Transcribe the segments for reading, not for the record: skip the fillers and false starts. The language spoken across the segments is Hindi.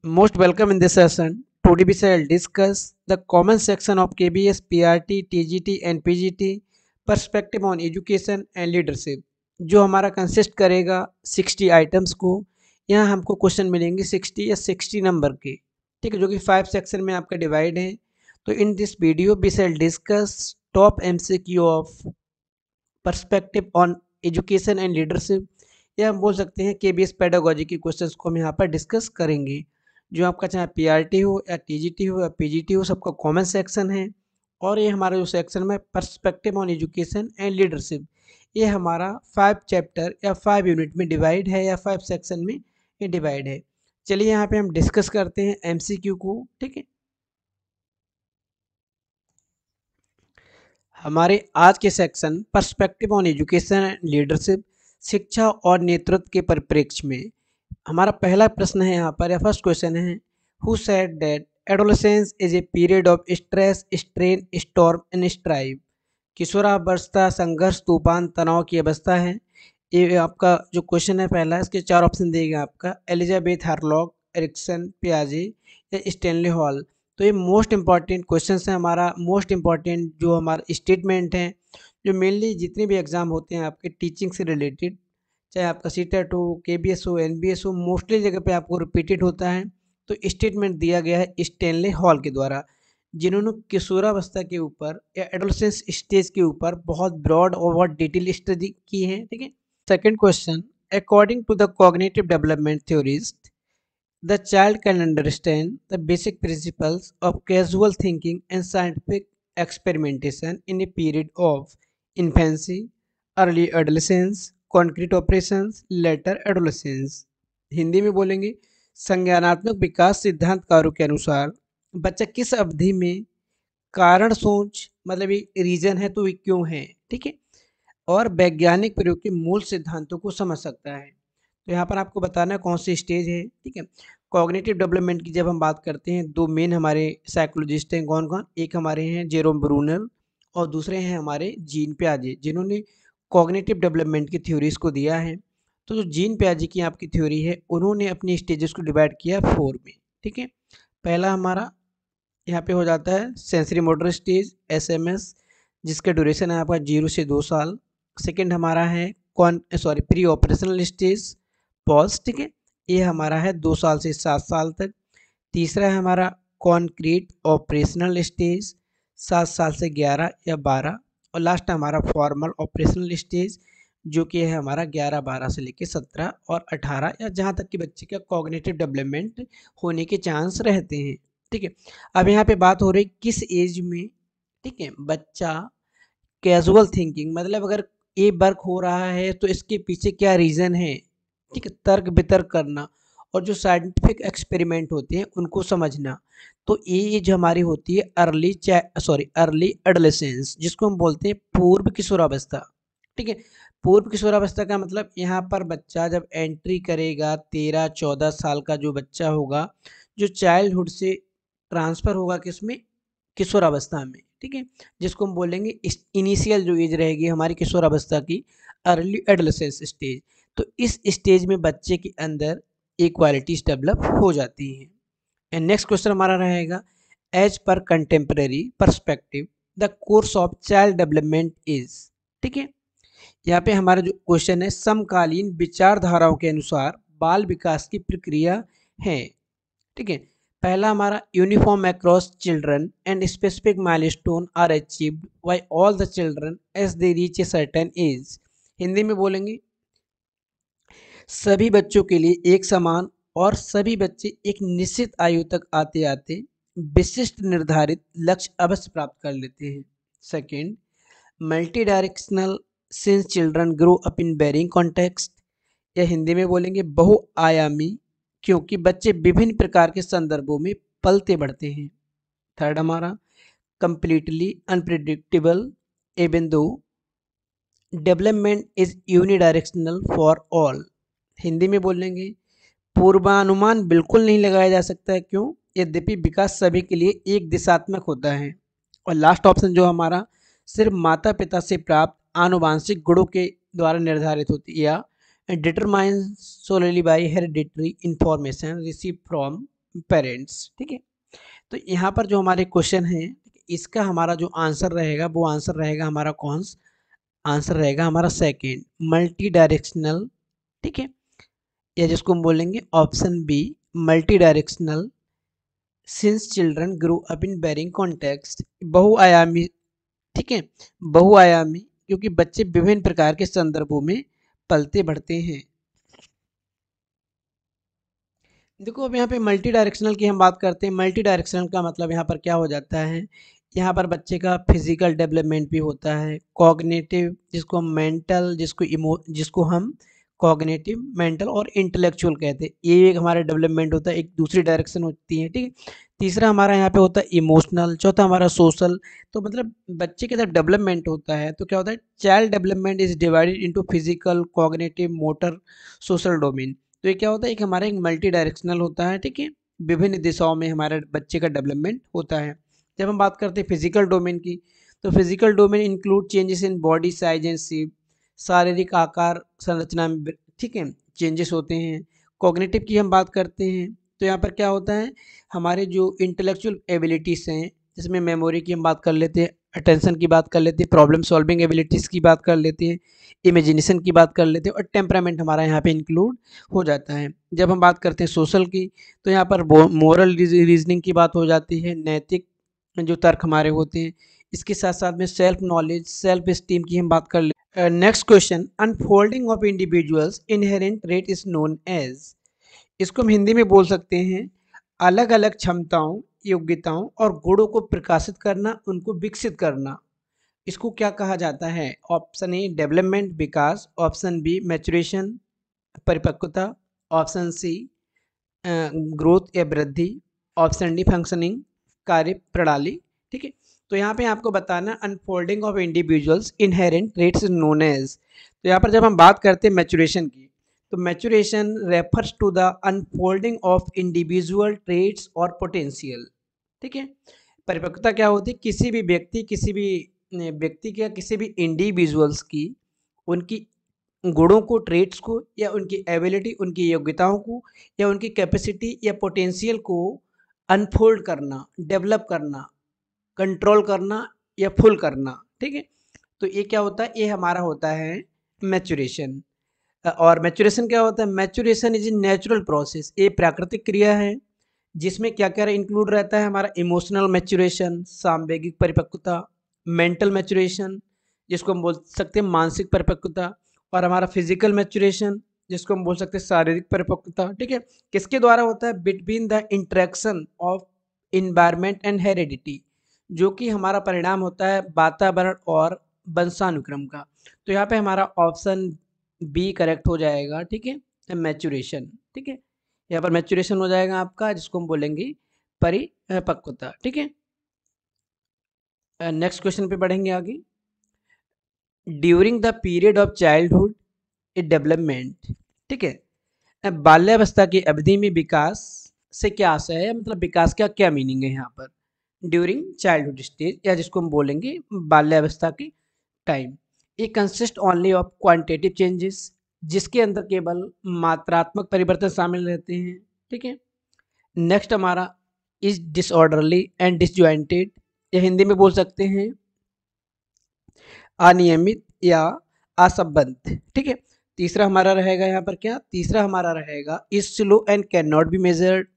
Most welcome in this session. Today we shall discuss the common section of KBS, PRT, TGT and PGT perspective on education and leadership जो हमारा कंसिस्ट करेगा 60 आइटम्स को। यहाँ हमको क्वेश्चन मिलेंगे 60 या 60 नंबर के, ठीक है, जो कि 5 सेक्शन में आपका डिवाइड है। तो in this video we shall discuss top MCQ of perspective on education and leadership, या हम बोल सकते हैं केबीएस पेडागोजी के क्वेश्चंस को हम यहाँ पर डिस्कस करेंगे। जो आपका चाहे पीआरटी हो या टीजीटी हो या पीजीटी हो, सबका कॉमन सेक्शन है। और ये हमारा जो सेक्शन में perspective on education and leadership, ये हमारा 5 चैप्टर या 5 यूनिट में डिवाइड है या 5 सेक्शन में ये डिवाइड है। चलिए यहाँ पे हम डिस्कस करते हैं एमसीक्यू को, ठीक है। हमारे आज के section perspective on education and leadership, शिक्षा और नेतृत्व के परिप्रेक्ष्य में, हमारा पहला प्रश्न है यहाँ पर, या फर्स्ट क्वेश्चन है, who said that adolescence is a period of stress, strain, storm and strive. किशोरावस्था संघर्ष, तूफान, तनाव की अवस्था है। ये आपका जो क्वेश्चन है पहला, इसके 4 ऑप्शन दिए गए आपका, एलिजाबेथ हार्लॉग, एरिक्सन, पियाजे या स्टैनली हॉल। तो ये मोस्ट इंपॉर्टेंट क्वेश्चन है हमारा, मोस्ट इंपॉर्टेंट जो हमारा स्टेटमेंट है, जो मेनली जितने भी एग्जाम होते हैं आपके टीचिंग से रिलेटेड, चाहे आपका सीटेट हो, केबीएस हो, एनबीएस हो, मोस्टली जगह पे आपको रिपीटेड होता है। तो स्टेटमेंट दिया गया है स्टैनली हॉल के द्वारा, जिन्होंने किशोरावस्था के ऊपर या एडोलेसेंस स्टेज के ऊपर बहुत ब्रॉड और बहुत डिटेल स्टडी की है, ठीक है। Second question, according to the cognitive development theorist, the child can understand the basic principles of casual thinking and scientific experimentation in a period of infancy, early adolescence, concrete operations, later adolescence। Hindi में बोलेंगे, संज्ञानात्मक विकास सिद्धांतकारों के अनुसार बच्चा किस अवधि में कारण सोच, मतलब ये रीजन है तो ये क्यों है, ठीक है, और वैज्ञानिक प्रयोग के मूल सिद्धांतों को समझ सकता है। तो यहाँ पर आपको बताना है कौन सी स्टेज है, ठीक है। कॉग्निटिव डेवलपमेंट की जब हम बात करते हैं, दो मेन हमारे साइकोलॉजिस्ट हैं, कौन कौन, एक हमारे हैं जेरोम ब्रूनर और दूसरे हैं हमारे जीन पियाजे, जिन्होंने कॉग्निटिव डेवलपमेंट की थ्योरीज को दिया है। तो जो जीन पियाजे की आपकी थ्योरी है, उन्होंने अपनी स्टेजेस को डिवाइड किया 4 में, ठीक है। पहला हमारा यहाँ पे हो जाता है सेंसरी मोटर स्टेज, एसएमएस, जिसका ड्यूरेशन है आपका 0 से 2 साल। सेकंड हमारा है प्री ऑपरेशनल स्टेज, पॉज, ठीक है, ये हमारा है 2 साल से 7 साल तक। तीसरा है हमारा कॉन्क्रीट ऑपरेशनल स्टेज, 7 साल से 11 या 12। और लास्ट हमारा फॉर्मल ऑपरेशनल स्टेज, जो कि है हमारा 11-12 से लेकर 17 और 18, या जहाँ तक कि बच्चे का कॉग्निटिव डेवलपमेंट होने के चांस रहते हैं, ठीक है। अब यहाँ पे बात हो रही किस एज में, ठीक है, बच्चा कैजुअल थिंकिंग, मतलब अगर ये वर्क हो रहा है तो इसके पीछे क्या रीज़न है, ठीक है, तर्क वितर्क करना और जो साइंटिफिक एक्सपेरिमेंट होते हैं उनको समझना। तो ये एज हमारी होती है अर्ली एडोलेसेंस, जिसको हम बोलते हैं पूर्व किशोरावस्था, ठीक है। पूर्व किशोरावस्था का मतलब यहाँ पर बच्चा जब एंट्री करेगा, 13-14 साल का जो बच्चा होगा, जो चाइल्डहुड से ट्रांसफ़र होगा किसमें, किशोरावस्था में, ठीक है, जिसको हम बोलेंगे इनिशियल जो एज रहेगी हमारी किशोरावस्था की, अर्ली एडोलेसेंस स्टेज। तो इस स्टेज में बच्चे के अंदर इक्वालिटीज डेवलप हो जाती हैं। एंड नेक्स्ट क्वेश्चन हमारा रहेगा, as per contemporary perspective the course of child development is, ठीक है। यहाँ पे हमारा जो क्वेश्चन है, समकालीन विचारधाराओं के अनुसार बाल विकास की प्रक्रिया है, ठीक है। पहला हमारा, uniform across children and specific milestone are achieved by all the children as they reach a certain age. Hindi में बोलेंगे, सभी बच्चों के लिए एक समान और सभी बच्चे एक निश्चित आयु तक आते आते विशिष्ट निर्धारित लक्ष्य अवश्य प्राप्त कर लेते हैं। Second, multi directional since children grow up in varying context, या हिंदी में बोलेंगे बहुआयामी, क्योंकि बच्चे विभिन्न प्रकार के संदर्भों में पलते बढ़ते हैं। थर्ड हमारा, completely unpredictable even though development is unidirectional for all. Hindi में बोलेंगे, पूर्वानुमान बिल्कुल नहीं लगाया जा सकता है, क्यों, यद्यपि विकास सभी के लिए एक दिशात्मक होता है। और लास्ट ऑप्शन जो हमारा, सिर्फ माता पिता से प्राप्त आनुवांशिक गुणों के द्वारा निर्धारित होती है, या determine solely by hereditary information receive from parents. ठीक है, तो यहाँ पर जो हमारे क्वेश्चन है, इसका हमारा जो आंसर रहेगा वो आंसर रहेगा हमारा कौन आंसर रहेगा हमारा सेकेंड, मल्टी डायरेक्शनल। ठीक है, या जिसको हम बोलेंगे option B, multi directional since children grow up in varying context, बहुआयामी। ठीक है, बहुआयामी क्योंकि बच्चे विभिन्न प्रकार के संदर्भों में पलते बढ़ते हैं। देखो अब यहाँ पे मल्टी डायरेक्शनल की हम बात करते हैं। मल्टी डायरेक्शनल का मतलब यहाँ पर क्या हो जाता है, यहाँ पर बच्चे का फिजिकल डेवलपमेंट भी होता है, कॉग्निटिव जिसको हम मेंटल, जिसको हम कॉग्निटिव, मेंटल और इंटेलेक्चुअल कहते हैं, ये एक हमारा डेवलपमेंट होता है, एक दूसरी डायरेक्शन होती है। ठीक है, तीसरा हमारा यहाँ पे होता है इमोशनल, चौथा हमारा सोशल। तो मतलब बच्चे के साथ डेवलपमेंट होता है तो क्या होता है, child development is divided into physical, cognitive, motor, social domain. तो ये क्या होता है, एक हमारा एक मल्टी डायरेक्शनल होता है। ठीक है, विभिन्न दिशाओं में हमारे बच्चे का डेवलपमेंट होता है। जब हम बात करते हैं फिजिकल डोमेन की, तो physical domain include changes in body size and shape, शारीरिक आकार संरचना में ठीक है चेंजेस होते हैं। कॉग्निटिव की हम बात करते हैं तो यहाँ पर क्या होता है, हमारे जो इंटेलेक्चुअल एबिलिटीज़ हैं, जिसमें मेमोरी की हम बात कर लेते हैं, अटेंशन की बात कर लेते हैं, प्रॉब्लम सॉल्विंग एबिलिटीज़ की बात कर लेते हैं, इमेजिनेशन की बात कर लेते हैं, और टेम्परामेंट हमारा यहाँ पे इंक्लूड हो जाता है। जब हम बात करते हैं सोशल की, तो यहाँ पर मोरल रीजनिंग की बात हो जाती है, नैतिक जो तर्क हमारे होते हैं। इसके साथ साथ में सेल्फ नॉलेज, सेल्फ स्टीम की हम बात कर ले। Next question, unfolding of individuals inherent trait is known as, इसको हम हिंदी में बोल सकते हैं अलग अलग क्षमताओं, योग्यताओं और गुणों को प्रकाशित करना, उनको विकसित करना। इसको क्या कहा जाता है, ऑप्शन ए डेवलपमेंट, विकास, ऑप्शन बी मैचुरेशन, परिपक्वता, ऑप्शन सी ग्रोथ या वृद्धि, ऑप्शन डी फंक्शनिंग, कार्य प्रणाली। ठीक है, तो यहाँ पे आपको बताना unfolding of individuals inherent traits known as. तो यहाँ पर जब हम बात करते हैं मैचुरेशन की, तो maturation refers to the unfolding of individual traits और पोटेंशियल। ठीक है, परिपक्वता क्या होती है, किसी भी व्यक्ति के, किसी भी इंडिविजुअल्स की, उनकी गुणों को, ट्रेट्स को, या उनकी एबिलिटी, उनकी योग्यताओं को, या उनकी कैपेसिटी या पोटेंशियल को अनफोल्ड करना, डेवलप करना, कंट्रोल करना या फुल करना। ठीक है, तो ये क्या होता है, ये हमारा होता है मैचुरेशन। और मैचुरेशन क्या होता है, maturation is a natural process, ये प्राकृतिक क्रिया है जिसमें क्या क्या इंक्लूड रहता है, हमारा इमोशनल मैचुरेशन, सांवेगिक परिपक्वता, मेंटल मैचुरेशन जिसको हम बोल सकते हैं मानसिक परिपक्वता, और हमारा फिजिकल मैचुरेशन जिसको हम बोल सकते हैं शारीरिक परिपक्वता। ठीक है, किसके द्वारा होता है, between the interaction of environment and heredity, जो कि हमारा परिणाम होता है वातावरण और वंशानुक्रम का। तो यहाँ पे हमारा ऑप्शन बी करेक्ट हो जाएगा। ठीक है, मैचुरेशन। ठीक है, यहाँ पर मैचुरेशन हो जाएगा आपका, जिसको हम बोलेंगे परिपक्वता। ठीक है, नेक्स्ट क्वेश्चन पे बढ़ेंगे आगे। During the period of childhood A development. ठीक है, बाल्यावस्था की अवधि में विकास से क्या आशय है, मतलब विकास का क्या मीनिंग है यहाँ पर, ड्यूरिंग चाइल्डहुड स्टेज, या जिसको हम बोलेंगे बाल्यावस्था की टाइम। ये consist only of quantitative changes, जिसके अंदर केवल मात्रात्मक परिवर्तन शामिल रहते हैं। ठीक है, नेक्स्ट हमारा इज डिसऑर्डरली एंड डिसजॉइंटेड, या हिंदी में बोल सकते हैं अनियमित या असंबद्ध। ठीक है, तीसरा हमारा रहेगा यहाँ पर क्या, तीसरा हमारा रहेगा is slow and can not be measured,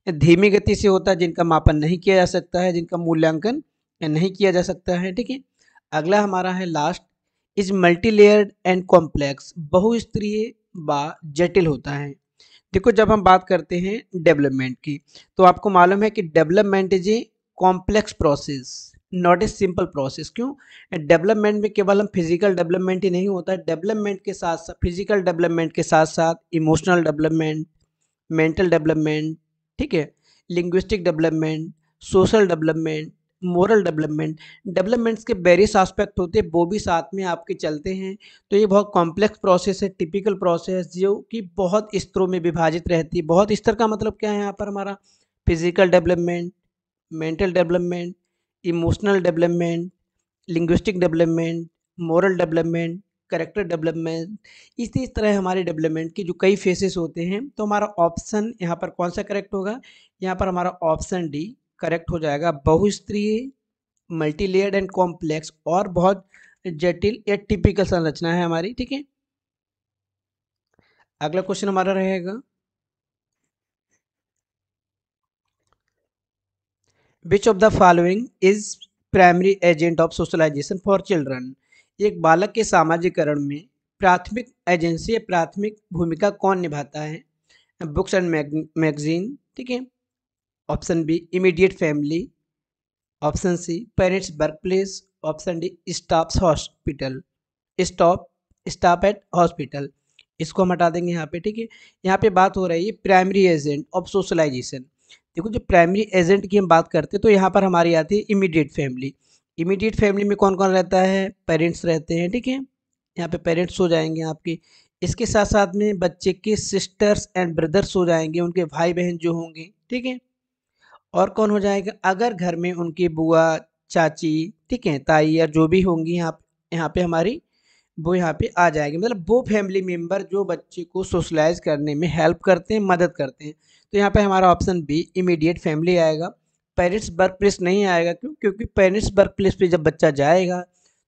धीमी गति से होता है, जिनका मापन नहीं किया जा सकता है, जिनका मूल्यांकन नहीं किया जा सकता है। ठीक है, अगला हमारा है last, is multi layered and complex, बहुस्तरीय व जटिल होता है। देखो जब हम बात करते हैं डेवलपमेंट की, तो आपको मालूम है कि development is a complex process, not a simple process. क्यों, डेवलपमेंट में केवल हम फिजिकल डेवलपमेंट ही नहीं होता है, डेवलपमेंट के साथ साथ, फिजिकल डेवलपमेंट के साथ साथ इमोशनल डेवलपमेंट, मेंटल डेवलपमेंट, ठीक है, linguistic development, social development, moral development, developments के वेरियस एस्पेक्ट होते हैं, वो भी साथ में आपके चलते हैं। तो ये बहुत कॉम्प्लेक्स प्रोसेस है, टिपिकल प्रोसेस जो कि बहुत स्तरों में विभाजित रहती है। बहुत स्तर का मतलब क्या है यहाँ पर, हमारा physical development, mental development, emotional development, linguistic development, moral development, character development, इसी तरह हमारे डेवलपमेंट के जो कई फेसेस होते हैं। तो हमारा ऑप्शन यहाँ पर कौन सा करेक्ट होगा, यहाँ पर हमारा ऑप्शन डी करेक्ट हो जाएगा। बहुस्तरीय, मल्टीलेयर्ड एंड कॉम्प्लेक्स और बहुत जटिल या टिपिकल संरचना है हमारी, ठीक है। अगला क्वेश्चन हमारा रहेगा, which of the following is primary agent of socialization for children. एक बालक के सामाजिकरण में प्राथमिक एजेंसी या प्राथमिक भूमिका कौन निभाता है। बुक्स एंड मैगजीन, ठीक है। Option B immediate family, option C parents work place, option D staff hospital, stop staff at hospital. इसको हम हटा देंगे यहाँ पे, ठीक है। यहाँ पे बात हो रही है प्राइमरी एजेंट ऑफ सोशलाइजेशन। देखो जो प्राइमरी एजेंट की हम बात करते हैं तो यहाँ पर हमारी आती है इमीडिएट फैमिली। इमीडिएट फैमिली में कौन कौन रहता है, पेरेंट्स रहते हैं, ठीक है। यहाँ पे पेरेंट्स हो जाएंगे आपके। इसके साथ साथ में बच्चे के सिस्टर्स एंड ब्रदर्स हो जाएंगे, उनके भाई बहन जो होंगे, ठीक है। और कौन हो जाएगा, अगर घर में उनकी बुआ, चाची, ठीक है, ताई या जो भी होंगी यहाँ पे हमारी, वो यहाँ पे आ जाएगी। मतलब वो फैमिली मेम्बर जो बच्चे को सोशलाइज करने में हेल्प करते हैं, मदद करते हैं। तो यहाँ पे हमारा ऑप्शन बी इमीडिएट फैमिली आएगा। पेरेंट्स वर्क प्लेस नहीं आएगा, क्यों, क्योंकि पेरेंट्स वर्क प्लेस पे जब बच्चा जाएगा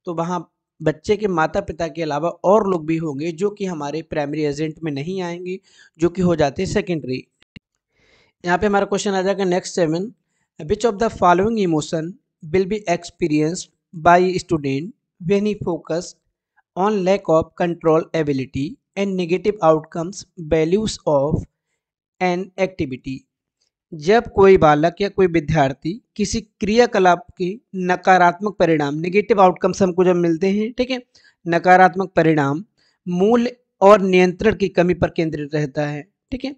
तो वहाँ बच्चे के माता पिता के अलावा और लोग भी होंगे जो कि हमारे प्राइमरी एजेंट में नहीं आएंगे, जो कि हो जाते हैं सेकेंडरी। यहाँ पे हमारा क्वेश्चन आ जाएगा next 7, which of the following emotion will be experienced by student when he focus on lack of control ability and negative outcomes values of an activity. जब कोई बालक या कोई विद्यार्थी किसी क्रियाकलाप के नकारात्मक परिणाम, नेगेटिव आउटकम्स हमको जब मिलते हैं, ठीक है, नकारात्मक परिणाम, मूल्य और नियंत्रण की कमी पर केंद्रित रहता है, ठीक है,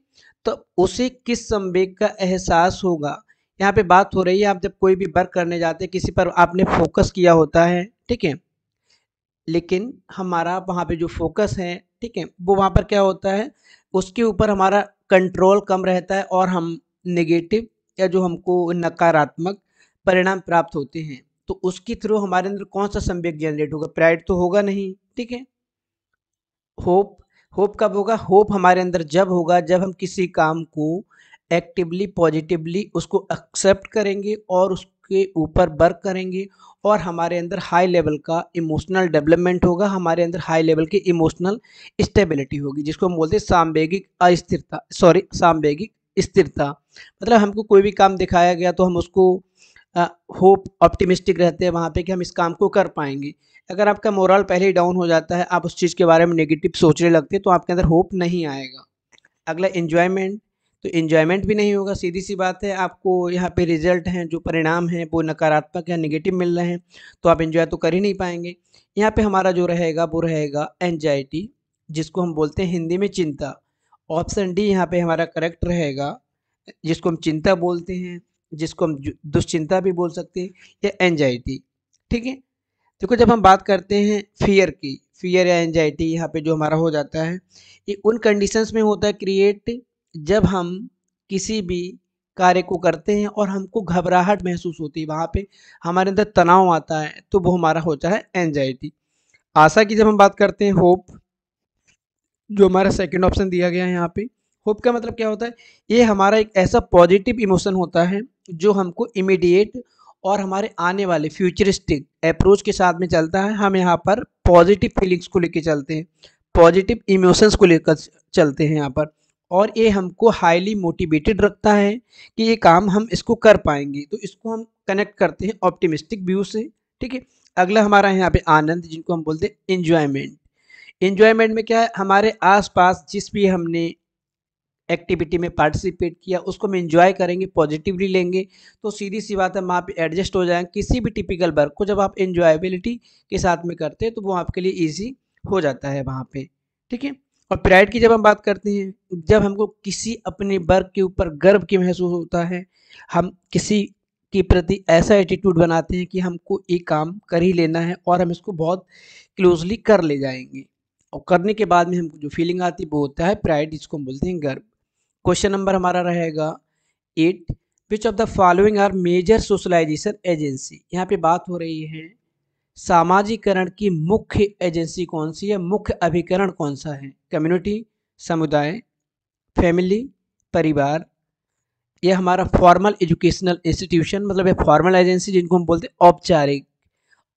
तो उसे किस संवेग का एहसास होगा। यहाँ पे बात हो रही है, आप जब कोई भी वर्क करने जाते हैं, किसी पर आपने फोकस किया होता है, ठीक है, लेकिन हमारा वहाँ पे जो फोकस है, ठीक है, वो वहाँ पर क्या होता है, उसके ऊपर हमारा कंट्रोल कम रहता है और हम नेगेटिव या जो हमको नकारात्मक परिणाम प्राप्त होते हैं, तो उसके थ्रू हमारे अंदर कौन सा संवेग जनरेट होगा, प्राइड तो होगा नहीं, ठीक है। होप, होप कब होगा, होप हमारे अंदर जब होगा जब हम किसी काम को एक्टिवली पॉजिटिवली उसको एक्सेप्ट करेंगे और उसके ऊपर वर्क करेंगे और हमारे अंदर हाई लेवल का इमोशनल डेवलपमेंट होगा, हमारे अंदर हाई लेवल की इमोशनल स्टेबिलिटी होगी, जिसको हम बोलते हैं सामवेगिक अस्थिरता, सॉरी सामवेगिक स्थिरता। मतलब हमको कोई भी काम दिखाया गया तो हम उसको होप, ऑप्टिमिस्टिक रहते हैं वहाँ पे कि हम इस काम को कर पाएंगे। अगर आपका मोरल पहले ही डाउन हो जाता है, आप उस चीज़ के बारे में नेगेटिव सोचने लगते हैं, तो आपके अंदर होप नहीं आएगा। अगला एन्जॉयमेंट, तो एन्जॉयमेंट भी नहीं होगा, सीधी सी बात है। आपको यहाँ पे रिजल्ट हैं, जो परिणाम हैं वो नकारात्मक या नेगेटिव मिल रहे हैं, तो आप एन्जॉय तो कर ही नहीं पाएंगे। यहाँ पे हमारा जो रहेगा वो रहेगा एंजाइटी, जिसको हम बोलते हैं हिंदी में चिंता। ऑप्शन डी यहाँ पे हमारा करेक्ट रहेगा, जिसको हम चिंता बोलते हैं, जिसको हम दुश्चिंता भी बोल सकते हैं, या एंजाइटी, ठीक है। देखो जब हम बात करते हैं फियर की, फियर या एंजाइटी यहाँ पे जो हमारा हो जाता है, ये उन कंडीशंस में होता है क्रिएट जब हम किसी भी कार्य को करते हैं और हमको घबराहट महसूस होती है, वहाँ पे हमारे अंदर तनाव आता है, तो वो हमारा होता है एंजाइटी। आशा की जब हम बात करते हैं होप, जो हमारा सेकंड ऑप्शन दिया गया है यहाँ पे, होप का मतलब क्या होता है, ये हमारा एक ऐसा पॉजिटिव इमोशन होता है जो हमको इमीडिएट और हमारे आने वाले फ्यूचरिस्टिक अप्रोच के साथ में चलता है। हम यहाँ पर पॉजिटिव फीलिंग्स को लेके चलते हैं, पॉजिटिव इमोशंस को लेकर चलते हैं यहाँ पर, और ये हमको हाईली मोटिवेटेड रखता है कि ये काम हम इसको कर पाएंगे, तो इसको हम कनेक्ट करते हैं ऑप्टिमिस्टिक व्यू से, ठीक है। अगला हमारा यहाँ पे आनंद, जिनको हम बोलते हैं इंजॉयमेंट। इंजॉयमेंट में क्या है, हमारे आसपास जिस भी हमने एक्टिविटी में पार्टिसिपेट किया उसको हम इंजॉय करेंगे, पॉजिटिवली लेंगे, तो सीधी सी बात है वहाँ पे एडजस्ट हो जाएंगे। किसी भी टिपिकल वर्क को जब आप इंजॉयबिलिटी के साथ में करते हैं तो वो आपके लिए ईजी हो जाता है वहाँ पे, ठीक है। और प्राइड की जब हम बात करते हैं, जब हमको किसी अपने वर्क के ऊपर गर्व की महसूस होता है, हम किसी के प्रति ऐसा एटीट्यूड बनाते हैं कि हमको एक काम कर ही लेना है और हम इसको बहुत क्लोजली कर ले जाएंगे, और करने के बाद में हमको जो फीलिंग आती है वो होता है प्राइड, जिसको हम बोलते हैं गर्व। क्वेश्चन नंबर हमारा रहेगा 8, which of the following are major socialization agency. यहाँ पे बात हो रही है सामाजिकरण की मुख्य एजेंसी कौन सी है, मुख्य अभिकरण कौन सा है? कम्युनिटी, समुदाय, फैमिली, परिवार, यह हमारा फॉर्मल एजुकेशनल इंस्टीट्यूशन, मतलब ये फॉर्मल एजेंसी जिनको हम बोलते हैं औपचारिक।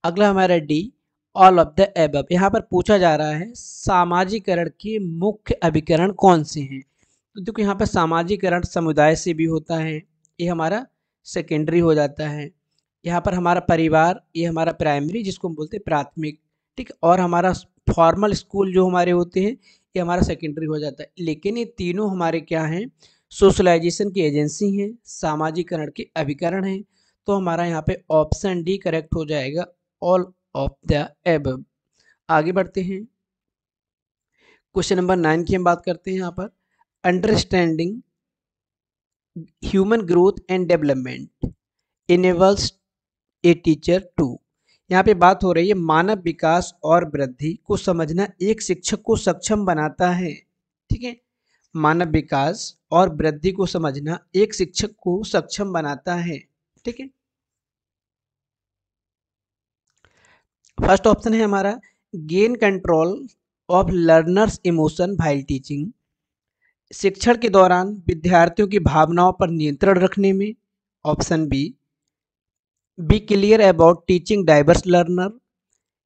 अगला हमारा D, all of the above. यहाँ पर पूछा जा रहा है सामाजिकरण के मुख्य अभिकरण कौन से हैं। तो देखो यहाँ पर सामाजिकरण समुदाय से भी होता है, ये हमारा सेकेंडरी हो जाता है। यहाँ पर हमारा परिवार, ये हमारा प्राइमरी जिसको हम बोलते हैं प्राथमिक, ठीक है। और हमारा फॉर्मल स्कूल जो हमारे होते हैं ये हमारा सेकेंडरी हो जाता है। लेकिन ये तीनों हमारे क्या हैं, सोशलाइजेशन की एजेंसी हैं, सामाजिकरण के अभिकरण हैं। तो हमारा यहाँ पे ऑप्शन डी करेक्ट हो जाएगा, ऑल ऑफ द एबव। आगे बढ़ते हैं, क्वेश्चन नंबर 9 की हम बात करते हैं। यहाँ पर understanding human growth and development enables a teacher to. यहाँ पे बात हो रही है मानव विकास और वृद्धि को समझना एक शिक्षक को सक्षम बनाता है, ठीक है। मानव विकास और वृद्धि को समझना एक शिक्षक को सक्षम बनाता है, ठीक है। फर्स्ट ऑप्शन है हमारा gain control of learners emotion while teaching, शिक्षण के दौरान विद्यार्थियों की भावनाओं पर नियंत्रण रखने में। Option B clear about teaching diverse learner,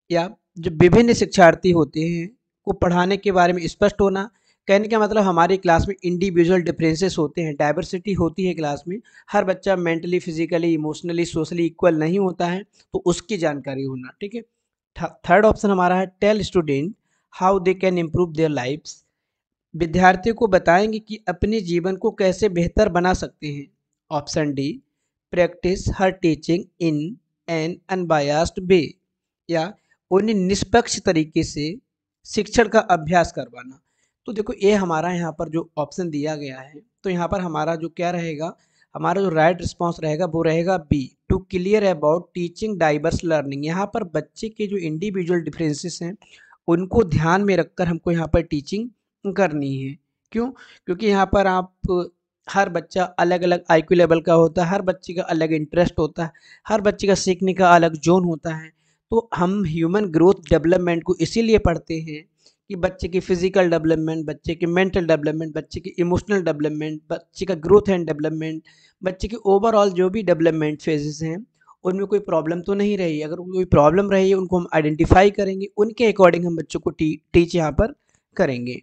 या जो विभिन्न शिक्षार्थी होते हैं को पढ़ाने के बारे में स्पष्ट होना। कहने का मतलब हमारी क्लास में इंडिविजुअल डिफरेंसेस होते हैं, डाइवर्सिटी होती है क्लास में, हर बच्चा mentally, physically, emotionally, socially equal नहीं होता है, तो उसकी जानकारी होना, ठीक है। थर्ड ऑप्शन हमारा है tell student how they can improve their lifes, विद्यार्थियों को बताएंगे कि अपने जीवन को कैसे बेहतर बना सकते हैं। Option D practice her teaching in an unbiased way, या उन्हें निष्पक्ष तरीके से शिक्षण का अभ्यास करवाना। तो देखो ये हमारा यहाँ पर जो ऑप्शन दिया गया है, तो यहाँ पर हमारा जो क्या रहेगा, हमारा जो राइट रिस्पॉन्स रहेगा वो रहेगा B, to clear about teaching diverse learning. यहाँ पर बच्चे के जो इंडिविजुअल डिफरेंसेस हैं उनको ध्यान में रखकर हमको यहाँ पर टीचिंग करनी है। क्यों? क्योंकि यहाँ पर आप हर बच्चा अलग अलग आईक्यू लेवल का होता है, हर बच्चे का अलग इंटरेस्ट होता है, हर बच्चे का सीखने का अलग जोन होता है। तो हम ह्यूमन ग्रोथ डेवलपमेंट को इसीलिए पढ़ते हैं कि बच्चे की फिजिकल डेवलपमेंट, बच्चे की मेंटल डेवलपमेंट, बच्चे की इमोशनल डेवलपमेंट, बच्चे का ग्रोथ एंड डेवलपमेंट, बच्चे की ओवरऑल जो भी डेवलपमेंट फेजेस हैं उनमें कोई प्रॉब्लम तो नहीं रही। अगर कोई प्रॉब्लम रही है उनको हम आइडेंटिफाई करेंगे, उनके अकॉर्डिंग हम बच्चों को टीच यहाँ पर करेंगे।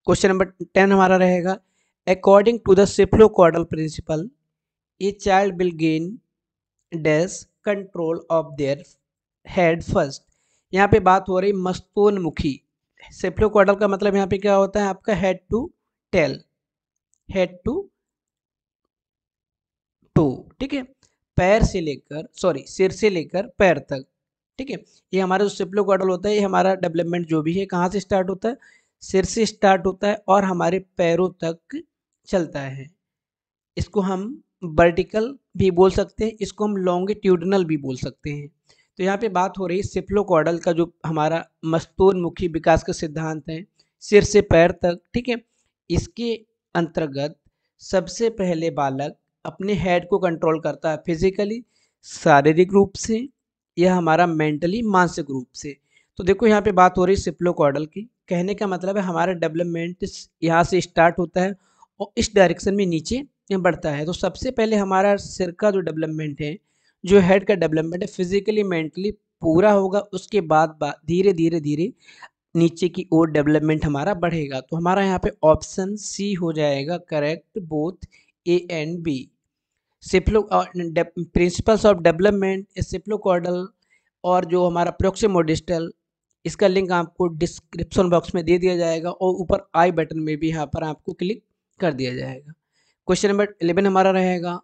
क्वेश्चन नंबर 10 हमारा रहेगा according to the cephalocaudal principle a child will gain dash control of their head first. यहाँ पे बात हो रही मस्तोन्मुखी, सेफ्लोकॉर्डल का मतलब यहाँ पे क्या होता है आपका head to tail, head to toe, ठीक है, पैर से लेकर सिर से लेकर पैर तक, ठीक है। ये हमारा जो सेफ्लोकॉर्डल होता है ये हमारा डेवलपमेंट जो भी है कहाँ से स्टार्ट होता है, सिर से स्टार्ट होता है और हमारे पैरों तक चलता है। इसको हम वर्टिकल भी बोल सकते हैं, इसको हम लॉन्गिट्यूडनल भी बोल सकते हैं। तो यहाँ पे बात हो रही है सेफ्लोकॉर्डल का जो हमारा मस्तोन्मुखी विकास का सिद्धांत है, सिर से पैर तक, ठीक है। इसके अंतर्गत सबसे पहले बालक अपने हेड को कंट्रोल करता है फिजिकली, शारीरिक रूप से, यह हमारा मेंटली, मानसिक रूप से। तो देखो यहाँ पे बात हो रही है सेफ्लोकॉर्डल की, कहने का मतलब है हमारा डेवलपमेंट यहाँ से स्टार्ट होता है और इस डायरेक्शन में नीचे बढ़ता है। तो सबसे पहले हमारा सिर का जो डेवलपमेंट है, जो हेड का डेवलपमेंट है, फिजिकली मेंटली पूरा होगा, उसके बाद धीरे धीरे धीरे नीचे की ओर डेवलपमेंट हमारा बढ़ेगा। तो हमारा यहाँ पे ऑप्शन सी हो जाएगा correct, both A and B. Cephalo principles of development cephalocaudal और जो हमारा प्रोक्सिमोडिस्टल, इसका लिंक आपको डिस्क्रिप्शन बॉक्स में दे दिया जाएगा और ऊपर आई बटन में भी यहाँ पर आपको क्लिक कर दिया जाएगा। क्वेश्चन नंबर 11 हमारा रहेगा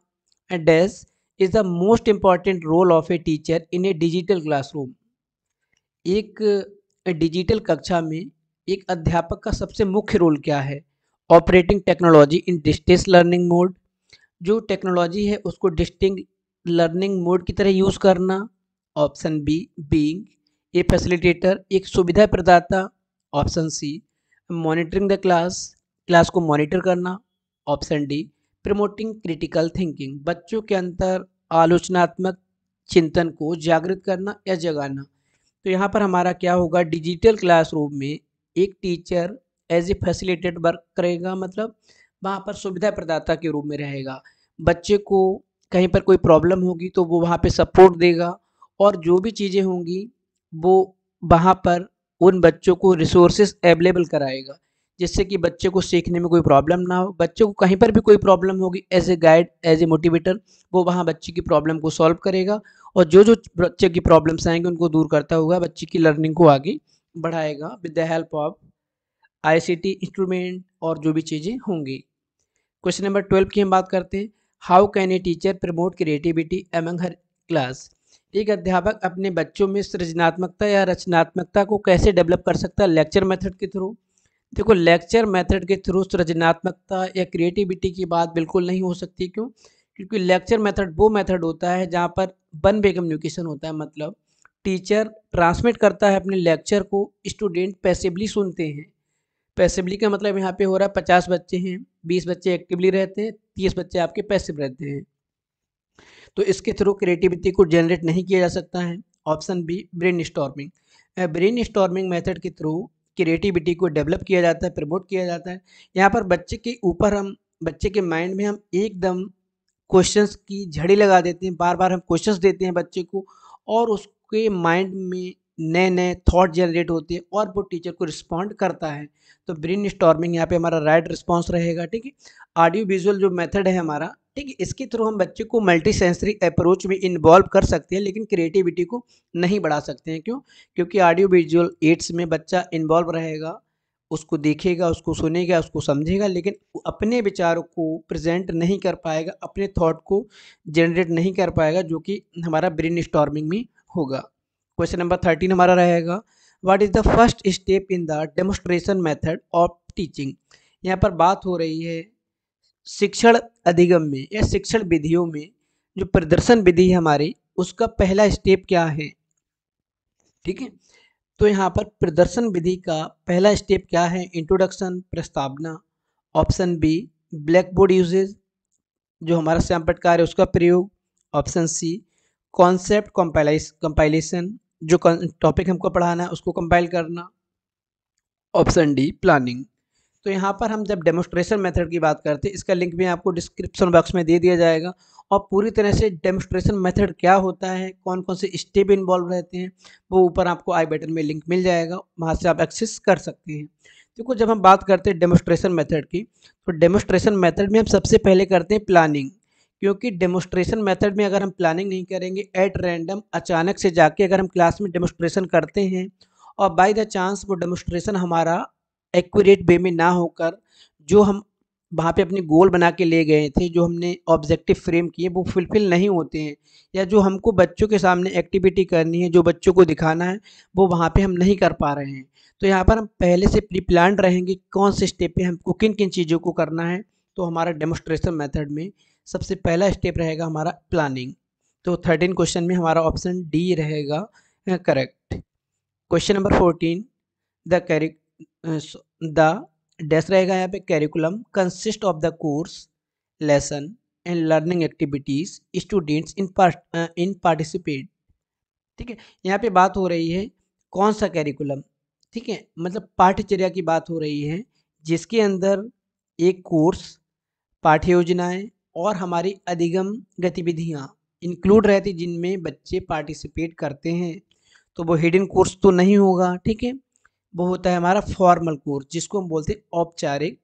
dash is the most important role of a teacher in a digital classroom. एक डिजिटल कक्षा में एक अध्यापक का सबसे मुख्य रोल क्या है? Operating technology in distance learning mode, जो टेक्नोलॉजी है उसको डिस्टिंक्ट लर्निंग मोड की तरह यूज़ करना। Option B being a facilitator, एक सुविधा प्रदाता। Option C monitoring the class को मॉनिटर करना। Option D promoting critical thinking, बच्चों के अंदर आलोचनात्मक चिंतन को जागृत करना या जगाना। तो यहाँ पर हमारा क्या होगा, डिजिटल क्लासरूम में एक teacher as a facilitate work करेगा, मतलब वहाँ पर सुविधा प्रदाता के रूप में रहेगा। बच्चे को कहीं पर कोई प्रॉब्लम होगी तो वो वहाँ पे सपोर्ट देगा, और जो भी चीज़ें होंगी वो वहाँ पर उन बच्चों को रिसोर्सेज अवेलेबल कराएगा, जिससे कि बच्चे को सीखने में कोई प्रॉब्लम ना हो। बच्चे को कहीं पर भी कोई प्रॉब्लम होगी, as a guide, as a motivator, वो वहाँ बच्चे की प्रॉब्लम को सॉल्व करेगा, और जो जो बच्चे की प्रॉब्लम्स आएंगे उनको दूर करता हुआ बच्चे की लर्निंग को आगे बढ़ाएगा with the help of ICT instrument और जो भी चीज़ें होंगी। क्वेश्चन नंबर 12 की हम बात करते हैं। How can a teacher promote creativity among her class. एक अध्यापक अपने बच्चों में सृजनात्मकता या रचनात्मकता को कैसे डेवलप कर सकता है? लेक्चर मेथड के थ्रू। देखो, लेक्चर मेथड के थ्रू सृजनात्मकता या क्रिएटिविटी की बात बिल्कुल नहीं हो सकती। क्यों? क्योंकि लेक्चर मेथड वो मेथड होता है जहाँ पर वन वे कम्युनिकेशन होता है, मतलब टीचर ट्रांसमिट करता है अपने लेक्चर को, स्टूडेंट पैसिवली सुनते हैं। पैसिवली का मतलब यहाँ पे हो रहा है 50 बच्चे हैं, 20 बच्चे एक्टिवली रहते हैं, 30 बच्चे आपके पैसिव रहते हैं। तो इसके थ्रू क्रिएटिविटी को जनरेट नहीं किया जा सकता है। Option B, brainstorming. Brainstorming method के थ्रू क्रिएटिविटी को डेवलप किया जाता है, प्रमोट किया जाता है। यहाँ पर बच्चे के ऊपर हम, बच्चे के माइंड में हम एकदम क्वेश्चंस की झड़ी लगा देते हैं, बार बार हम क्वेश्चंस देते हैं बच्चे को, और उसके माइंड में नए नए थॉट जनरेट होते हैं और वो टीचर को रिस्पॉन्ड करता है। तो ब्रेन स्टॉर्मिंग यहाँ पे हमारा राइट रिस्पॉन्स रहेगा। ठीक है। ऑडियो विजुअल जो मेथड है हमारा, ठीक है, इसके थ्रू हम बच्चे को मल्टी सेंसरी अप्रोच में इन्वॉल्व कर सकते हैं, लेकिन क्रिएटिविटी को नहीं बढ़ा सकते हैं। क्यों? क्योंकि ऑडियो विजुअल एड्स में बच्चा इन्वॉल्व रहेगा, उसको देखेगा, उसको सुनेगा, उसको समझेगा, लेकिन अपने विचारों को प्रेजेंट नहीं कर पाएगा, अपने थॉट को जनरेट नहीं कर पाएगा, जो कि हमारा ब्रेन स्टॉर्मिंग में होगा। क्वेश्चन नंबर 13 हमारा रहेगा, what is the first step in the demonstration method of teaching. यहाँ पर बात हो रही है शिक्षण अधिगम में या शिक्षण विधियों में जो प्रदर्शन विधि है हमारी, उसका पहला स्टेप क्या है? ठीक है। तो यहाँ पर प्रदर्शन विधि का पहला स्टेप क्या है? इंट्रोडक्शन, प्रस्तावना। Option B, blackboard usages, जो हमारा श्याम पटकार है उसका प्रयोग। ऑप्शन सी, कॉन्सेप्ट कंपाइलेशन, जो टॉपिक हमको पढ़ाना है उसको कंपाइल करना। Option D, planning. तो यहाँ पर हम जब डेमोस्ट्रेशन मेथड की बात करते हैं, इसका लिंक भी आपको डिस्क्रिप्शन बॉक्स में दे दिया जाएगा, और पूरी तरह से डेमोस्ट्रेशन मेथड क्या होता है, कौन कौन से स्टेप इन्वॉल्व रहते हैं, वो ऊपर आपको आई बटन में लिंक मिल जाएगा, वहाँ से आप एक्सेस कर सकते हैं। देखो, जब हम बात करते हैं डेमोस्ट्रेशन मेथड की, तो डेमोस्ट्रेशन मेथड में हम सबसे पहले करते हैं प्लानिंग। क्योंकि डेमोस्ट्रेशन मेथड में अगर हम प्लानिंग नहीं करेंगे, एट रैंडम अचानक से जाके अगर हम क्लास में डेमोस्ट्रेशन करते हैं, और बाय द चांस वो डेमोस्ट्रेशन हमारा एक्यूरेट वे में ना होकर, जो हम वहाँ पे अपने गोल बना के ले गए थे, जो हमने ऑब्जेक्टिव फ्रेम किए, वो फुलफिल नहीं होते हैं, या जो हमको बच्चों के सामने एक्टिविटी करनी है, जो बच्चों को दिखाना है, वो वहाँ पे हम नहीं कर पा रहे हैं। तो यहाँ पर हम पहले से प्री प्लान रहेंगे कौन से स्टेप पे हमको किन किन चीज़ों को करना है। तो हमारा डेमोस्ट्रेशन मेथड में सबसे पहला स्टेप रहेगा हमारा प्लानिंग। तो 13 क्वेश्चन में हमारा ऑप्शन डी रहेगा correct. Question number 14, the dash रहेगा यहाँ पे, curriculum consist of the course, lesson and learning activities students in participate. ठीक है। यहाँ पे बात हो रही है कौन सा कैरिकुलम, ठीक है, मतलब पाठ्यचर्या की बात हो रही है, जिसके अंदर एक कोर्स, पाठ्य योजनाएं और हमारी अधिगम गतिविधियाँ इंक्लूड रहती, जिनमें बच्चे पार्टिसिपेट करते हैं। तो वो हिडन कोर्स तो नहीं होगा। ठीक है। वो होता है हमारा फॉर्मल कोर्स, जिसको हम बोलते हैं औपचारिक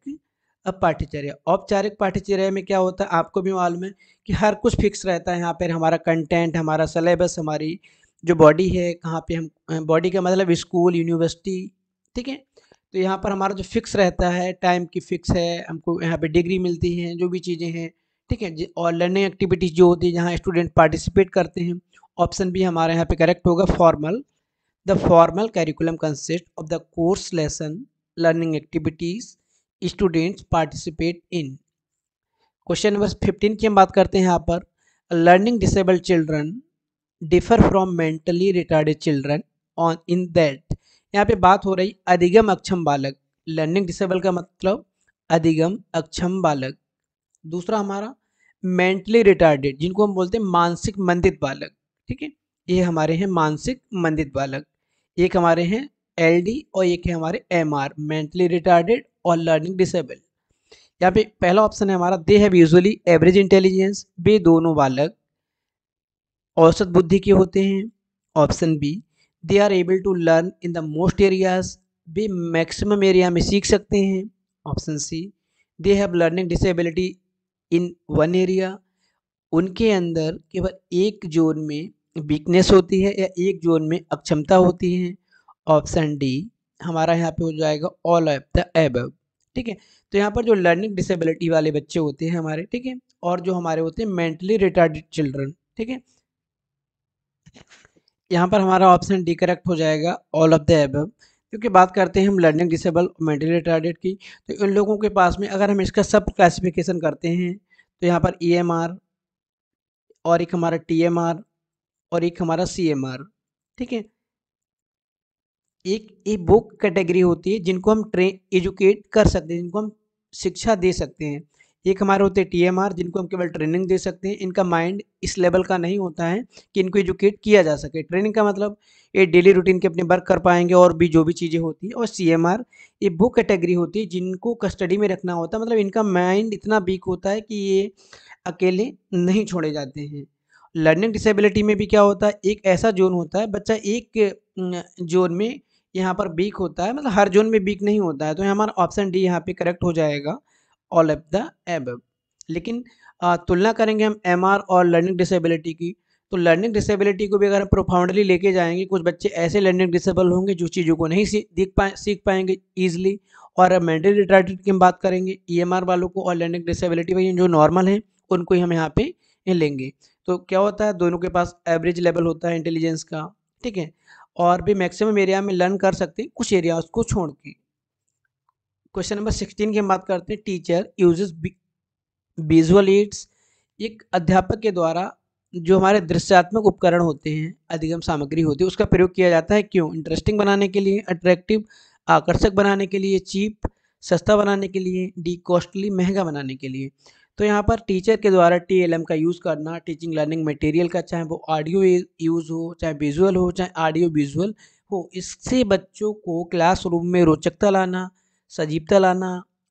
पाठ्यचर्या। औपचारिक पाठ्यचर्या में क्या होता है, आपको भी मालूम है कि हर कुछ फिक्स रहता है। यहाँ पर हमारा कंटेंट, हमारा सिलेबस, हमारी जो बॉडी है, कहाँ पे हम, बॉडी का मतलब स्कूल, यूनिवर्सिटी। ठीक है। तो यहाँ पर हमारा जो फिक्स रहता है, टाइम की फिक्स है, हमको यहाँ पे डिग्री मिलती है, जो भी चीज़ें हैं। ठीक है। और लर्निंग एक्टिविटीज़ जो होती है, जहाँ स्टूडेंट पार्टिसिपेट करते हैं। ऑप्शन भी हमारे यहाँ पे करेक्ट होगा, formal. The formal curriculum consist of the course, lesson, learning activities students participate in. Question number 15 की हम बात करते हैं। यहाँ पर learning disabled children differ from mentally retarded children on in that. यहाँ पे बात हो रही अधिगम अक्षम बालक। लर्निंग डिसेबल का मतलब अधिगम अक्षम बालक। दूसरा हमारा मेंटली रिटार्डेड, जिनको हम बोलते हैं मानसिक मंदित बालक। ठीक है। ये हमारे हैं मानसिक मंदित बालक। एक हमारे हैं LD और एक है हमारे MR, मेंटली रिटार्डेड और लर्निंग डिसेबल। यहाँ पे पहला ऑप्शन है हमारा, they have usually average intelligence, वे दोनों बालक औसत बुद्धि के होते हैं। Option B, they are able to learn in the most areas, वे मैक्सिमम एरिया में सीख सकते हैं। Option C, they have learning disability in one area, उनके अंदर केवल एक जोन में वीकनेस होती है या एक जोन में अक्षमता होती है। ऑप्शन डी हमारा यहाँ पे हो जाएगा ऑल ऑफ द एबव। ठीक है, तो यहाँ पर जो लर्निंग डिसेबिलिटी वाले बच्चे होते हैं हमारे, ठीक है, और जो हमारे होते हैं मेंटली रिटार्डेड चिल्ड्रन, ठीक है, यहाँ पर हमारा ऑप्शन डी करेक्ट हो जाएगा, ऑल ऑफ द एबव। क्योंकि बात करते हैं हम लर्निंग डिसेबल मेंटली रिटार्डेड की, तो इन लोगों के पास में अगर हम इसका सब क्लासिफिकेशन करते हैं तो यहाँ पर EMR और एक हमारा TMR और एक हमारा CMR, ठीक है, एक वो कैटेगरी होती है जिनको हम एजुकेट कर सकते हैं, जिनको हम शिक्षा दे सकते हैं। एक हमारे होते हैं TMR, जिनको हम केवल ट्रेनिंग दे सकते हैं, इनका माइंड इस लेवल का नहीं होता है कि इनको एजुकेट किया जा सके। ट्रेनिंग का मतलब ये डेली रूटीन के अपने वर्क कर पाएंगे और भी जो भी चीज़ें होती हैं। और CMR ये वो कैटेगरी होती है जिनको कस्टडी में रखना होता है, मतलब इनका माइंड इतना वीक होता है कि ये अकेले नहीं छोड़े जाते हैं। लर्निंग डिसेबिलिटी में भी क्या होता है, एक ऐसा जोन होता है, बच्चा एक जोन में यहाँ पर वीक होता है, मतलब हर जोन में वीक नहीं होता है। तो हमारा ऑप्शन डी यहाँ पे करेक्ट हो जाएगा, ऑल ऑफ द एबव। लेकिन तुलना करेंगे हम MR और लर्निंग डिसेबिलिटी की, तो लर्निंग डिसेबिलिटी को भी अगर हम प्रोफाउंडली लेके जाएंगे, कुछ बच्चे ऐसे लर्निंग डिसेबल होंगे जो चीज़ों को नहीं सीख पाएंगे ईजिली। और मेंटली रिटार्डेड की हम बात करेंगे, EMR वालों को और लर्निंग डिसेबिलिटी वाले जो नॉर्मल हैं उनको ही हम यहाँ पे लेंगे। तो क्या होता है, दोनों के पास एवरेज लेवल होता है इंटेलिजेंस का, ठीक है, और भी मैक्सिमम एरिया में लर्न कर सकते हैं, कुछ एरिया को छोड़ के। क्वेश्चन नंबर 16 की हम बात करते हैं, टीचर यूजेस विजुअल एड्स, एक अध्यापक के द्वारा जो हमारे दृश्यात्मक उपकरण होते हैं, अधिगम सामग्री होती है, उसका प्रयोग किया जाता है क्यों? इंटरेस्टिंग बनाने के लिए, अट्रैक्टिव आकर्षक बनाने के लिए, चीप सस्ता बनाने के लिए, डी कॉस्टली महंगा बनाने के लिए। तो यहाँ पर टीचर के द्वारा TLM का यूज़ करना, टीचिंग लर्निंग मटेरियल का, चाहे वो ऑडियो यूज़ हो, चाहे विजुअल हो, चाहे ऑडियो विजुअल हो, इससे बच्चों को क्लासरूम में रोचकता लाना, सजीवता लाना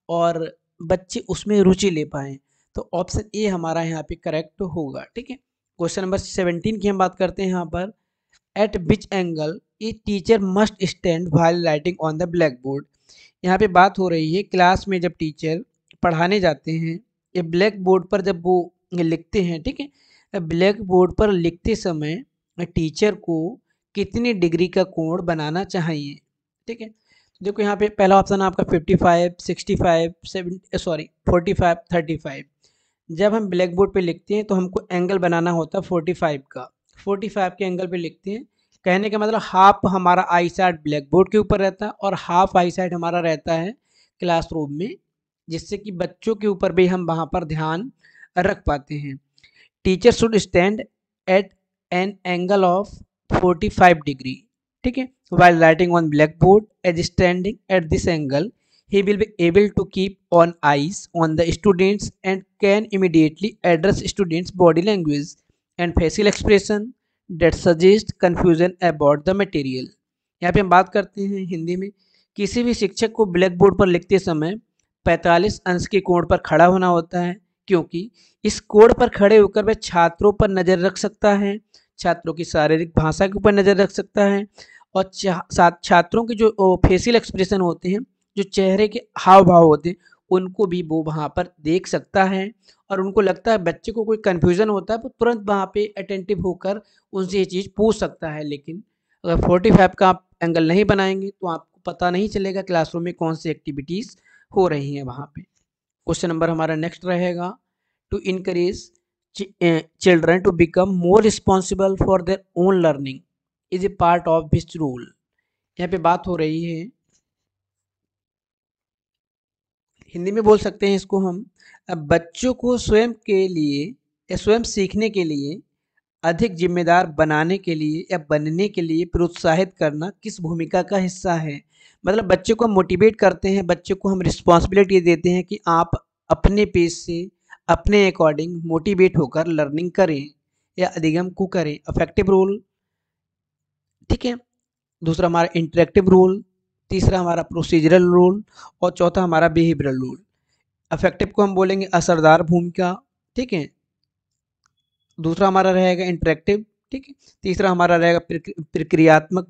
और बच्चे उसमें रुचि ले पाएँ। तो ऑप्शन ए हमारा यहाँ पे करेक्ट होगा। ठीक है, क्वेश्चन नंबर 17 की हम बात करते हैं यहाँ पर, eight which angle a teacher must stand while writing on the black board. यहाँ पे बात हो रही है क्लास में जब टीचर पढ़ाने जाते हैं या ब्लैक बोर्ड पर जब वो लिखते हैं, ठीक है, ब्लैक बोर्ड पर लिखते समय टीचर को कितनी डिग्री का कोण बनाना चाहिए। ठीक है, देखो यहाँ पे पहला ऑप्शन आपका 55, 65, 45, 35। जब हम ब्लैक बोर्ड पे लिखते हैं तो हमको एंगल बनाना होता है 45 का, 45 के एंगल पे लिखते हैं। कहने का मतलब हाफ हमारा आई साइड ब्लैक बोर्ड के ऊपर रहता है और हाफ आई साइड हमारा रहता है क्लासरूम में, जिससे कि बच्चों के ऊपर भी हम वहाँ पर ध्यान रख पाते हैं। Teacher should stand at an angle of 45 degree, ठीक है, while writing on blackboard, as standing at this angle he will be able to keep on eyes on the students and can immediately address students body language and facial expression that suggest confusion about the material। यहाँ पे हम बात करते हैं हिंदी में, किसी भी शिक्षक को ब्लैक बोर्ड पर लिखते समय 45 अंश के कोण पर खड़ा होना होता है, क्योंकि इस कोण पर खड़े होकर वह छात्रों पर नज़र रख सकता है, छात्रों की शारीरिक भाषा के ऊपर नज़र रख सकता है और छात्रों के जो फेशियल एक्सप्रेशन होते हैं, जो चेहरे के हाव भाव होते हैं, उनको भी वो वहाँ पर देख सकता है। और उनको लगता है बच्चे को कोई कन्फ्यूज़न होता है तो तुरंत वहाँ पे अटेंटिव होकर उनसे ये चीज़ पूछ सकता है। लेकिन अगर 45 का आप एंगल नहीं बनाएंगे तो आपको पता नहीं चलेगा क्लासरूम में कौन सी एक्टिविटीज़ हो रही हैं वहाँ पे। क्वेश्चन नंबर हमारा नेक्स्ट रहेगा, to encourage children to become more responsible for their own learning is a part of which rule। यहाँ पे बात हो रही है, हिंदी में बोल सकते हैं इसको हम, बच्चों को स्वयं के लिए या स्वयं सीखने के लिए अधिक जिम्मेदार बनाने के लिए या बनने के लिए प्रोत्साहित करना किस भूमिका का हिस्सा है। मतलब बच्चे को हम मोटिवेट करते हैं, बच्चे को हम रिस्पॉन्सिबिलिटी देते हैं कि आप अपने पेज से अपने अकॉर्डिंग मोटिवेट होकर लर्निंग करें या अधिगम को करें, अफेक्टिव रोल। ठीक है, दूसरा हमारा इंटरेक्टिव रोल, तीसरा हमारा प्रोसीजरल रोल और चौथा हमारा बिहेवियरल रोल। अफेक्टिव को हम बोलेंगे असरदार भूमिका, ठीक है। दूसरा हमारा रहेगा इंटरेक्टिव, ठीक है। तीसरा हमारा रहेगा प्रक्रियात्मक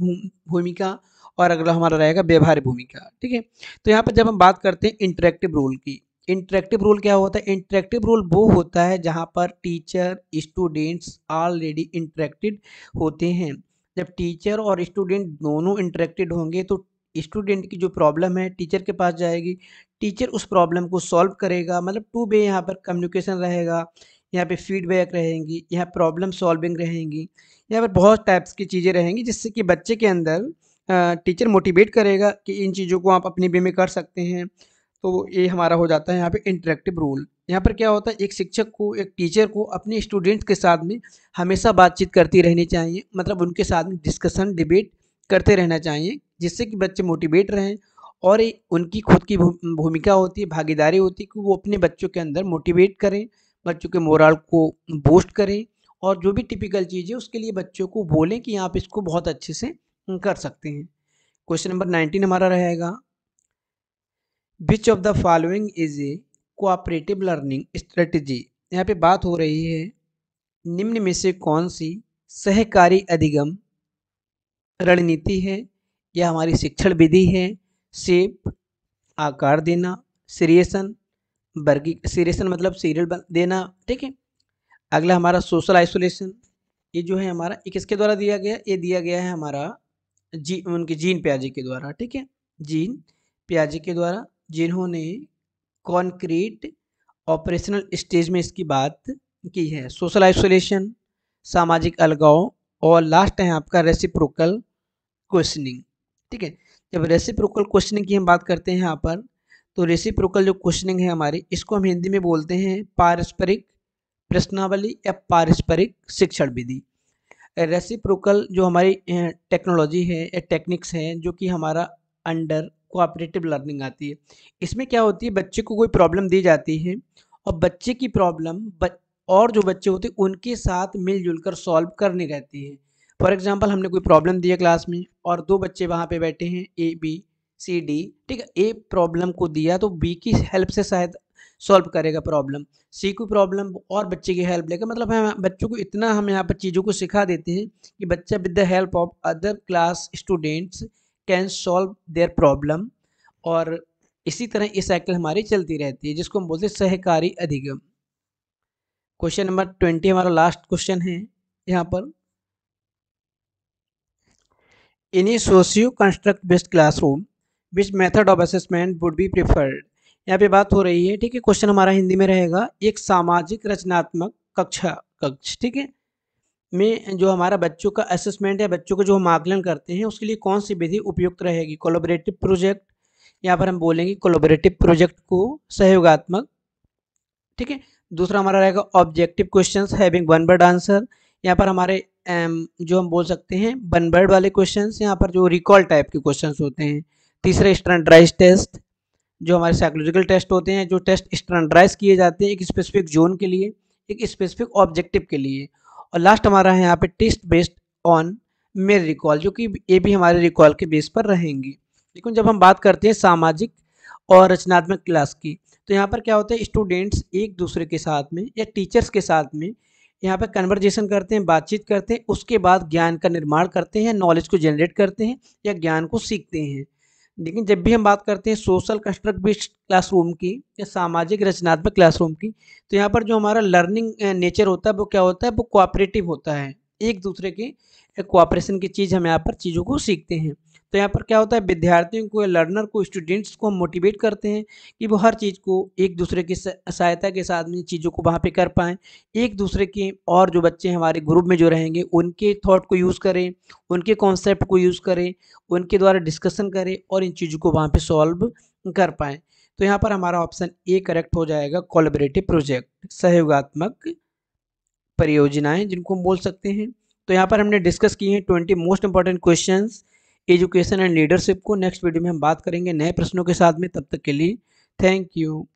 भूमिका और अगला हमारा रहेगा व्यवहार्य भूमिका, ठीक है। तो यहाँ पर जब हम बात करते हैं इंटरेक्टिव रोल की, इंटरेक्टिव रोल क्या होता है? इंटरेक्टिव रोल वो होता है जहाँ पर टीचर स्टूडेंट्स ऑलरेडी इंटरेक्टेड होते हैं। जब टीचर और स्टूडेंट दोनों इंटरेक्टेड होंगे तो स्टूडेंट की जो प्रॉब्लम है टीचर के पास जाएगी, टीचर उस प्रॉब्लम को सॉल्व करेगा, मतलब टू वे यहाँ पर कम्युनिकेशन रहेगा, यहाँ पे फीडबैक रहेंगी, यहाँ प्रॉब्लम सॉल्विंग रहेंगी, यहाँ पर बहुत टाइप्स की चीज़ें रहेंगी जिससे कि बच्चे के अंदर टीचर मोटिवेट करेगा कि इन चीज़ों को आप अपने वे में कर सकते हैं। तो ये हमारा हो जाता है यहाँ पे इंटरेक्टिव रोल। यहाँ पर क्या होता है, एक शिक्षक को, एक टीचर को अपने स्टूडेंट्स के साथ में हमेशा बातचीत करती रहनी चाहिए, मतलब उनके साथ में डिस्कशन डिबेट करते रहना चाहिए जिससे कि बच्चे मोटिवेट रहें। और उनकी खुद की भूमिका होती है, भागीदारी होती है कि वो अपने बच्चों के अंदर मोटिवेट करें, बच्चों के मोरल को बूस्ट करें और जो भी टिपिकल चीज़ है उसके लिए बच्चों को बोलें कि आप इसको बहुत अच्छे से कर सकते हैं। क्वेश्चन नंबर 19 हमारा रहेगा, which of the following is a cooperative learning strategy. यहाँ पे बात हो रही है निम्न में से कौन सी सहकारी अधिगम रणनीति है या हमारी शिक्षण विधि है? शेप, आकार देना, सीरियसन, सीरियसन मतलब सीरियल देना, ठीक है। अगला हमारा सोशल आइसोलेशन, ये जो है हमारा ये किसके द्वारा दिया गया? ये दिया गया है हमारा उनके जीन पियाजे के द्वारा, ठीक है, जीन पियाजे के द्वारा, जिन्होंने कॉन्क्रीट ऑपरेशनल स्टेज में इसकी बात की है। सोशल आइसोलेशन, सामाजिक अलगाव और लास्ट है आपका रेसिप्रोकल क्वेश्चनिंग, ठीक है। जब रेसिप्रोकल क्वेश्चनिंग की हम बात करते हैं यहाँ पर, तो रेसिप्रोकल जो क्वेश्चनिंग है हमारी, इसको हम हिंदी में बोलते हैं पारस्परिक प्रश्नावली या पारस्परिक शिक्षण विधि। रेसिप्रोकल जो हमारी टेक्नोलॉजी है या टेक्निक्स हैं जो कि हमारा अंडर कोऑपरेटिव लर्निंग आती है। इसमें क्या होती है, बच्चे को कोई प्रॉब्लम दी जाती है और बच्चे की प्रॉब्लम और जो बच्चे होते हैं उनके साथ मिलजुल कर सॉल्व करनी रहती है। फॉर एग्जांपल हमने कोई प्रॉब्लम दी है क्लास में और दो बच्चे वहाँ पे बैठे हैं ए बी सी डी, ठीक है। ए प्रॉब्लम को दिया तो बी की हेल्प से शायद सॉल्व करेगा प्रॉब्लम, सी को प्रॉब्लम और बच्चे की हेल्प लेगा, मतलब हम बच्चों को इतना हम यहाँ पर चीज़ों को सिखा देते हैं कि बच्चा with the help of other class students can solve their problem. और इसी तरह ये साइकिल हमारी चलती रहती है जिसको हम बोलते हैं सहकारी अधिगम। क्वेश्चन नंबर 20 हमारा लास्ट क्वेश्चन है यहाँ पर, in a socio construct based classroom which method of assessment would be preferred. यहाँ पे बात हो रही है, ठीक है। क्वेश्चन हमारा हिंदी में रहेगा, एक सामाजिक रचनात्मक कक्ष, ठीक है, में जो हमारा बच्चों का असेसमेंट है, बच्चों का जो हम आकलन करते हैं उसके लिए कौन सी विधि उपयुक्त रहेगी? कोलैबोरेटिव प्रोजेक्ट, यहाँ पर हम बोलेंगे कोलैबोरेटिव प्रोजेक्ट को सहयोगात्मक, ठीक है। दूसरा हमारा रहेगा objective questions having one word answer, यहाँ पर हमारे जो हम बोल सकते हैं वन वर्ड वाले क्वेश्चंस, यहाँ पर जो रिकॉल टाइप के क्वेश्चंस होते हैं। तीसरा स्टैंडर्डाइज्ड टेस्ट, जो हमारे साइकोलॉजिकल टेस्ट होते हैं, जो टेस्ट स्टैंडर्डाइज किए जाते हैं एक स्पेसिफिक जोन के लिए, एक स्पेसिफिक ऑब्जेक्टिव के लिए। और लास्ट हमारा है यहाँ पे टेस्ट बेस्ड ऑन मेरे रिकॉल, जो कि ये भी हमारे रिकॉल के बेस पर रहेंगी। लेकिन जब हम बात करते हैं सामाजिक और रचनात्मक क्लास की, तो यहाँ पर क्या होता है, स्टूडेंट्स एक दूसरे के साथ में या टीचर्स के साथ में यहाँ पर कन्वर्जेशन करते हैं, बातचीत करते हैं, उसके बाद ज्ञान का निर्माण करते हैं, नॉलेज को जनरेट करते हैं या ज्ञान को सीखते हैं। लेकिन जब भी हम बात करते हैं सोशल कंस्ट्रक्ट बेस्ड क्लासरूम की या सामाजिक रचनात्मक क्लासरूम की, तो यहाँ पर जो हमारा लर्निंग नेचर होता है वो क्या होता है, वो कोऑपरेटिव होता है, एक दूसरे के कोऑपरेशन की चीज़ हम यहाँ पर चीज़ों को सीखते हैं। तो यहाँ पर क्या होता है, विद्यार्थियों को, लर्नर को, स्टूडेंट्स को हम मोटिवेट करते हैं कि वो हर चीज़ को एक दूसरे की सहायता के साथ में चीज़ों को वहाँ पे कर पाएँ, एक दूसरे के और जो बच्चे हमारे ग्रुप में जो रहेंगे उनके थॉट को यूज़ करें, उनके कॉन्सेप्ट को यूज़ करें, उनके द्वारा डिस्कशन करें और इन चीज़ों को वहाँ पे सॉल्व कर पाएँ। तो यहाँ पर हमारा ऑप्शन ए करेक्ट हो जाएगा, कोलैबोरेटिव प्रोजेक्ट, सहयोगात्मक परियोजनाएं जिनको हम बोल सकते हैं। तो यहाँ पर हमने डिस्कस किए हैं 20 most important questions education and leadership को। नेक्स्ट वीडियो में हम बात करेंगे नए प्रश्नों के साथ में, तब तक के लिए थैंक यू।